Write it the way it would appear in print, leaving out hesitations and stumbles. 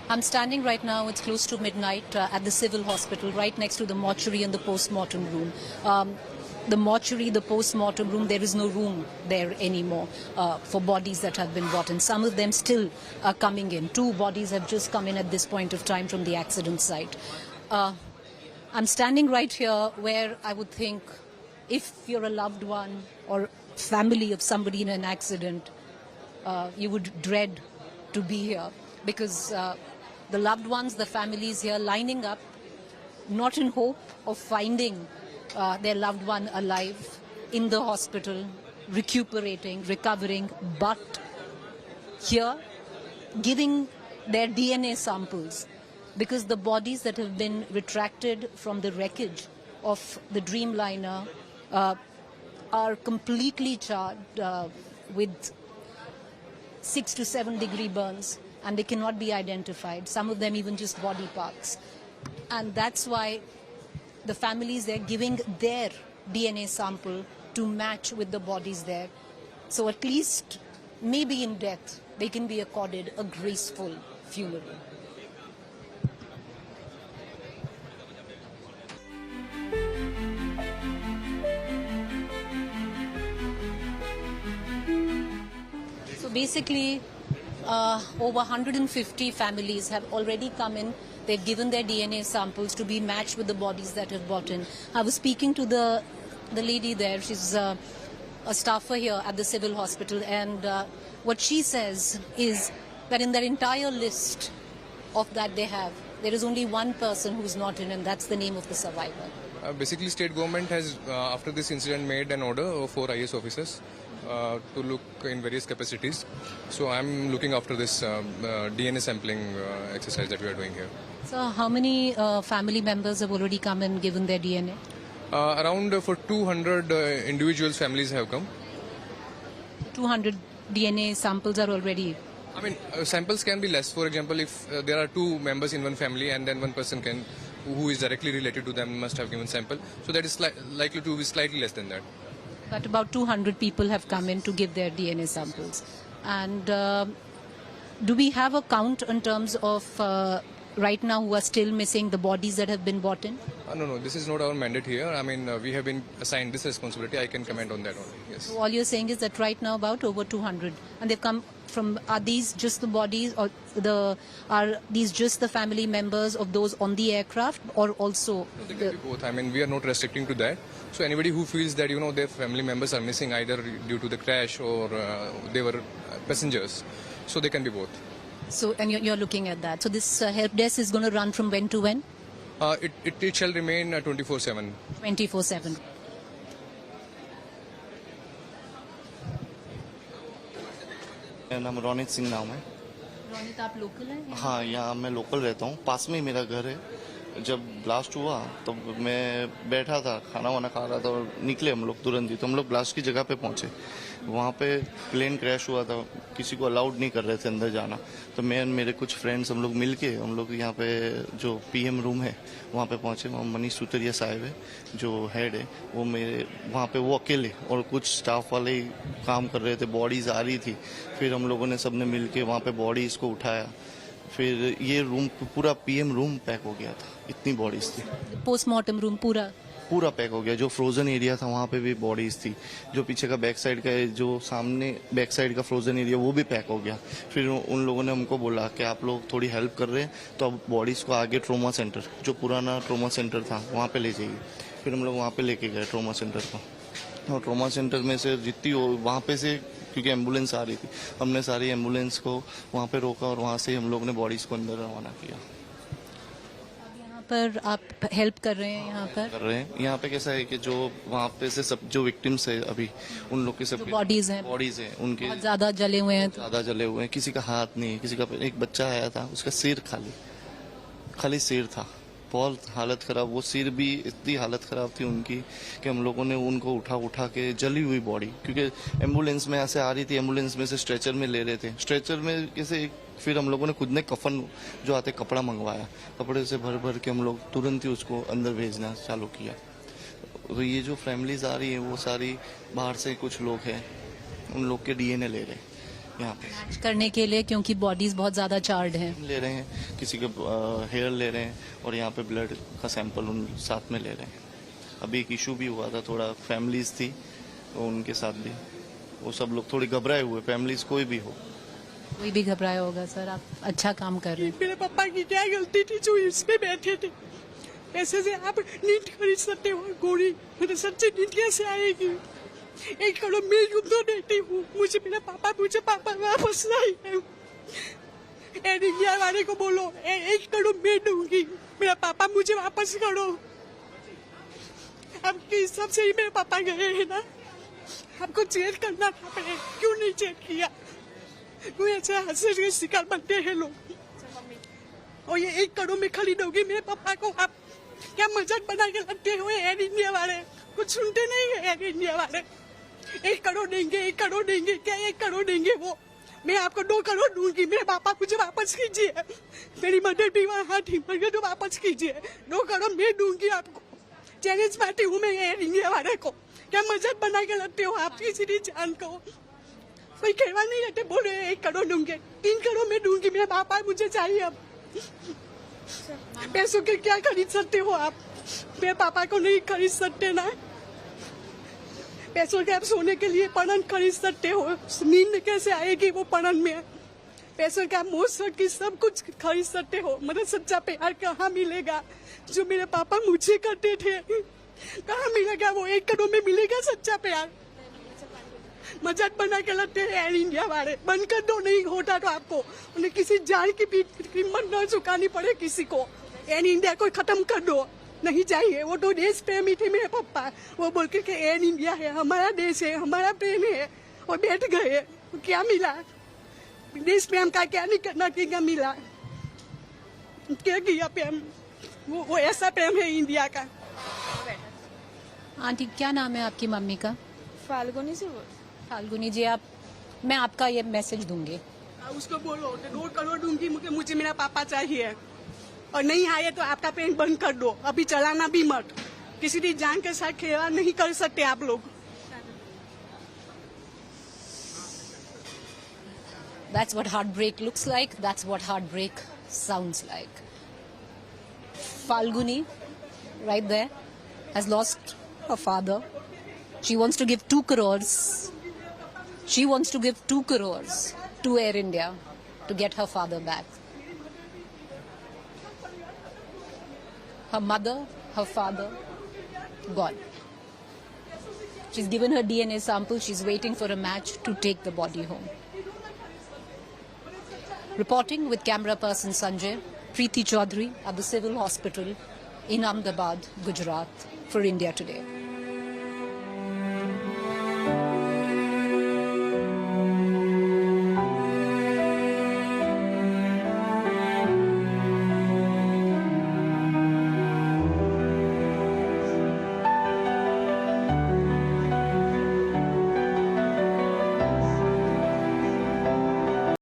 I'm standing right now, it's close to midnight, at the civil hospital, right next to the mortuary and the post-mortem room. The mortuary, the post-mortem room, there is no room there anymore for bodies that have been brought in. Some of them still are coming in. 2 bodies have just come in at this point of time from the accident site. I'm standing right here where I would think if you're a loved one or family of somebody in an accident, you would dread to be here because the loved ones, the families here lining up, not in hope of finding their loved one alive in the hospital, recuperating, recovering, but here giving their DNA samples because the bodies that have been retracted from the wreckage of the Dreamliner are completely charred with 6 to 7 degree burns, and they cannot be identified. Some of them even just body parts. And that's why the families, they're giving their DNA sample to match with the bodies there. So at least, maybe in death, they can be accorded a graceful funeral. So basically, over 150 families have already come in. They've given their DNA samples to be matched with the bodies that have brought in. I was speaking to the lady there. She's a staffer here at the civil hospital, and what she says is that in their entire list of that they have, there is only one person who's not in, and that's the name of the survivor. Basically, state government has, after this incident, made an order for IAS officers to look in various capacities. So I'm looking after this DNA sampling exercise that we are doing here. So how many family members have already come and given their DNA? Around for 200 individuals, families have come. 200 DNA samples are already... I mean, samples can be less. For example, if there are 2 members in one family and then one person who is directly related to them must have given sample. So that is likely to be slightly less than that. But about 200 people have come in to give their DNA samples. And do we have a count in terms of right now who are still missing, the bodies that have been brought in? No, this is not our mandate here. I mean, we have been assigned this responsibility. I can comment on that only, yes. So all you're saying is that right now about over 200. And they've come from, are these just the bodies or are these just the family members of those on the aircraft or also? No, they can be both. I mean, we are not restricting to that. So anybody who feels that, their family members are missing either due to the crash or they were passengers, so they can be both. So, and you're looking at that. So this help desk is going to run from when to when? It shall remain 24/7. 24/7. मेरा नाम रोनित सिंह नाम है। रोनित, आप local हैं? हाँ, यहाँ मैं local रहता हूँ, पास में ही मेरा घर है। जब ब्लास्ट हुआ तो मैं बैठा था, खाना वाना खा रहा था और निकले हम लोग तुरंत ही। तो हम लोग ब्लास्ट की जगह पे पहुंचे। वहाँ पे प्लेन क्रैश हुआ था, किसी को अलाउड नहीं कर रहे थे अंदर जाना। तो मैं मेरे कुछ फ्रेंड्स हम लोग मिल के हम लोग यहाँ पे जो पीएम रूम है वहाँ पे पहुंचे। वहाँ मनीष सुतरिया साहब है जो हेड है, वो मेरे वहाँ पे वो अकेले और कुछ स्टाफ वाले ही काम कर रहे थे। बॉडीज आ रही थी, फिर हम लोगों ने सबने मिल के वहाँ पे बॉडीज को उठाया। फिर ये रूम पूरा पीएम रूम पैक हो गया था, इतनी बॉडीज थी। पोस्टमार्टम रूम पूरा पैक हो गया। जो फ्रोजन एरिया था वहाँ पे भी बॉडीज थी। जो पीछे का बैक साइड का जो सामने बैक साइड का फ्रोजन एरिया वो भी पैक हो गया। फिर उन लोगों ने हमको बोला कि आप लोग थोड़ी हेल्प कर रहे हैं तो अब बॉडीज को आगे ट्रोमा सेंटर, जो पुराना ट्रोमा सेंटर था वहाँ पे ले जाइए। फिर हम लोग वहाँ पे लेके गए ट्रोमा सेंटर को। और ट्रोमा सेंटर में से जितनी वहाँ पे से, क्योंकि एम्बुलेंस आ रही थी, हमने सारी एम्बुलेंस को वहाँ पे रोका और वहाँ से हम लोग ने बॉडीज को अंदर रवाना किया। पर आप हेल्प कर रहे हैं? यहाँ पे कैसा है कि जो वहाँ पे से सब जो विक्टिम्स है अभी उन लोग के सब बॉडीज हैं उनके ज्यादा जले हुए हैं। किसी का हाथ नहीं, किसी का एक बच्चा आया था उसका सिर खाली सिर था, बहुत हालत खराब। वो सिर भी इतनी हालत खराब थी उनकी कि हम लोगों ने उनको उठा के जली हुई बॉडी, क्योंकि एम्बुलेंस में ऐसे आ रही थी, एम्बुलेंस में से स्ट्रेचर में ले रहे थे। स्ट्रेचर में कैसे, फिर हम लोगों ने खुद ने कफन जो आते कपड़ा मंगवाया, कपड़े से भर के हम लोग तुरंत ही उसको अंदर भेजना चालू किया। तो ये जो फैमिलीज आ रही है वो सारी बाहर से कुछ लोग हैं, उन लोग के डीएनए ले रहे। यहाँ पे मैच करने के लिए, क्योंकि बॉडीज बहुत ज्यादा चार्ड हैं। ले रहे हैं, किसी के हेयर ले रहे हैं और यहाँ पे ब्लड का सैंपल उन साथ में ले रहे हैं। अभी एक इशू भी हुआ था, थोड़ा फैमिलीज थी तो उनके साथ भी वो सब लोग थोड़ी घबराए हुए, फैमिलीज कोई भी हो। कोई भी घबराया होगा सर, आप अच्छा काम कर रहे हैं। मेरे पापा की क्या गलती थी जो इसमें बैठे थे? ऐसे से आप नीट खरीद सकते हो गोली, मेरे सच्ची नीट कैसे आएगी? 1 करोड़ मैं यूं तो देती हूँ, मुझे पापा वापस नहीं है। एयर इंडिया वाले को बोलो 1 करोड़ मैं दूंगी, मेरा पापा मुझे वापस करो। आपके हिसाब से ही मेरे पापा गए हैं ना, आपको चेक करना था पहले, क्यों नहीं चेक किया? कोई ऐसे हादसे के शिकार बनते हैं लोग। और ये 1 करोड़ में खरीदोगी मेरे पापा को? आप क्या मजाक बना के लगते हो? एयर इंडिया वाले कुछ सुनते नहीं है। एयर इंडिया वाले 1 करोड़ देंगे, 1 करोड़ देंगे, क्या 1 करोड़ देंगे? वो मैं आपको 2 करोड़ दूंगी, मेरे पापा मुझे वापस कीजिए। मेरी मदर भी वहाँ थी, मगर तो वापस कीजिए। 2 करोड़ मैं दूंगी आपको, चैलेंज पाती हूँ मैं एयर इंडिया वाले को। क्या मजाक बना के लगते हो आप किसी भी जान को? कोई कहवा नहीं रहते, बोले 1 करोड़ दूंगे, 3 करोड़ में दूंगी, मेरे पापा मुझे चाहिए। अब पैसों के क्या खरीद सकते हो आप? मेरे पापा को नहीं खरीद सकते ना। पैसों के आप सोने के लिए पढ़न खरीद सकते हो, नींद कैसे आएगी वो पढ़न में? पैसों का मोह की सब कुछ खरीद सकते हो, मतलब सच्चा प्यार कहाँ मिलेगा जो मेरे पापा मुझे करते थे? कहाँ मिलेगा वो? 1 करोड़ में मिलेगा सच्चा प्यार? मजाक बना के लगते हैं एयर इंडिया वाले। बंद कर दो, नहीं होता तो आपको उन्हें किसी जान की कीमत न चुकानी पड़े किसी को। एयर इंडिया को खत्म कर दो, नहीं चाहिए। वो तो देश प्रेमी थे मेरे पापा, वो बोल के एयर इंडिया है हमारा देश है, हमारा प्रेम है, और बैठ गए। तो क्या मिला? देश प्रेम का क्या नहीं करना, क्या मिला? क्या किया प्रेम? वो ऐसा प्रेम है इंडिया का। आंटी क्या नाम है आपकी मम्मी का? फाल्गुनी से बोल। फाल्गुनी जी, मैं आपका ये मैसेज दूंगी। उसको बोलो 2 करोड़ दूंगी, मुझे मेरा पापा चाहिए, और नहीं आए तो आपका पेन बंद कर दो। अभी चलाना भी मत, किसी भी जान के साथ खेला नहीं कर सकते आप लोग। That's what heartbreak looks like. That's what heartbreak sounds like. Falguni, right there, has lost her father. She wants to give 2 crores. She wants to give 2 crores to Air India to get her father back. Her mother, her father, gone. She's given her DNA sample. She's waiting for a match to take the body home. Reporting with camera person Sanjay, Preeti Chaudhary at the Civil Hospital in Ahmedabad, Gujarat for India Today.